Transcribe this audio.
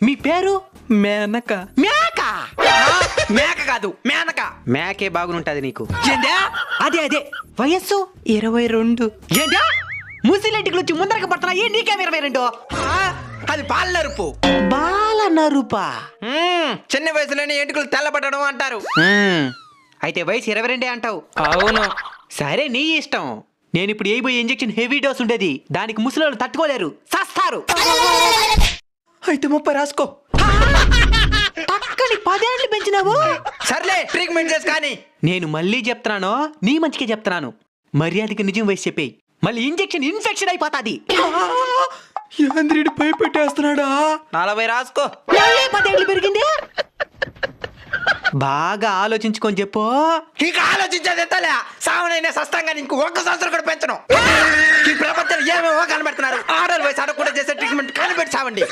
మీ పేరు? మేనక. మేక మేక కాదు మేనక. మేకే బాగుంటది నీకు. ఏందా? అదే వయస్సు 22. ఏందా? ముసిలెంటికి వచ్చి ముందరక పడుతున్నా. ఏ నీకేం 22? అది పాల నరుపు. బాల నరుపా? చిన్న వయసులోనే ఎంటుకలు తెల్లబడడం అంటారు. అయితే వయసు 22 అంటావు. అవును. సరే నీ ఇష్టం. నేను ఇప్పుడు వేయబోయే ఇంజెక్షన్ హెవీ డోస్ ఉండేది. దానికి ముసలోళ్ళు తట్టుకోలేరు, సస్తారు. అయితే 30 రాసుకో. పక్కని 10 ఏళ్ళు పెంచినావు. సర్లే ట్రీట్మెంట్ చేసి కానీ. నేను మళ్ళీ చెప్తున్నాను, నీ మంచికే చెప్తున్నాను. మర్యాదకి నిజం వయసు చెప్పేయి, మళ్ళీ ఇంజెక్షన్ ఇన్ఫెక్షన్ అయిపోతాది. యాంద్రుడు భయపెట్టేస్తున్నాడా? 40 రాసుకో. 10 ఏళ్ళు పెరిగింది. బాగా ఆలోచించుకొని చెప్పు. ఇంకా ఆలోచించేది ఎంతలే. సావనైనా సస్తంగా నీకు 1 సంవత్సరం కూడా పెంచను. ఈ ప్రపంచంలో ఏమేమో కనబడుతున్నారు. ఆర్డర్ వయసు అడగకుండా చేసే ట్రీట్మెంట్ కనిపెట్టి చావండి.